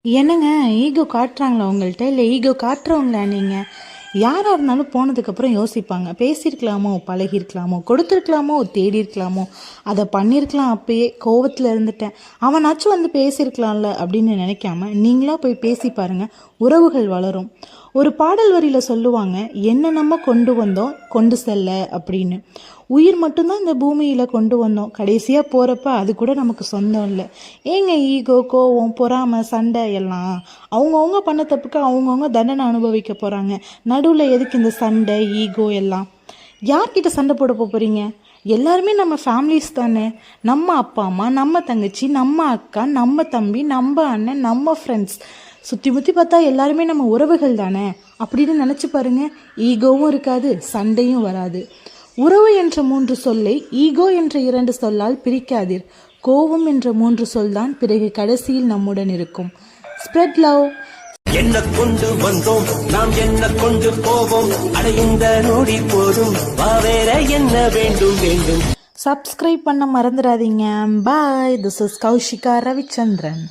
என்னங்க, ஈகோ காட்டுறாங்களா உங்கள்கிட்ட? இல்லை ஈகோ காட்டுறவங்களா நீங்கள்? யாராக இருந்தாலும் போனதுக்கப்புறம் யோசிப்பாங்க, பேசியிருக்கலாமோ, பழகிருக்கலாமோ, கொடுத்துருக்கலாமோ, தேடி இருக்கலாமோ, அதை பண்ணியிருக்கலாம். அப்பயே கோவத்தில் இருந்துட்டேன், அவனாச்சும் வந்து பேசியிருக்கலாம்ல அப்படின்னு நினைக்காம நீங்களா போய் பேசி பாருங்க, உறவுகள் வளரும். ஒரு பாடல் வரியில் சொல்லுவாங்க, என்ன நம்ம கொண்டு வந்தோம் கொண்டு செல்ல அப்படின்னு. உயிர் மட்டும்தான் இந்த பூமியில் கொண்டு வந்தோம், கடைசியாக போகிறப்ப அது கூட நமக்கு சொந்தம் இல்லை. ஏங்க ஈகோ, கோவம், பொறாமை, சண்டை எல்லாம் அவங்கவுங்க பண்ண தப்புக்கு அவங்கவுங்க தண்டனை அனுபவிக்க போகிறாங்க. நடுவில் எதுக்கு இந்த சண்டை, ஈகோ எல்லாம்? யார்கிட்ட சண்டை போட போகிறீங்க? எல்லாருமே நம்ம ஃபேமிலிஸ் தானே. நம்ம அப்பா அம்மா, நம்ம தங்கச்சி, நம்ம அக்கா, நம்ம தம்பி, நம்ம அண்ணன், நம்ம ஃப்ரெண்ட்ஸ், சுற்றி முற்றி பார்த்தா எல்லாருமே நம்ம உறவுகள் தானே அப்படின்னு நினச்சி பாருங்க. ஈகோவும் இருக்காது, சண்டையும் வராது. உறவு என்ற 3 சொல்லை ஈகோ என்ற 2 சொல்லால் பிரிக்காதீர். கோபம் என்ற 3 சொல் தான் பிறகு கடைசியில் நம்முடன் இருக்கும். Spread love. என்ன கொண்டு வந்தோம் நாம், என்ன கொண்டு போவோம், அடைந்த நொடி போதும், வேற என்ன வேண்டும் வேண்டும். சப்ஸ்கிரைப் பண்ண மறந்துடாதீங்க. Bye. This is Kaushika Ravichandran.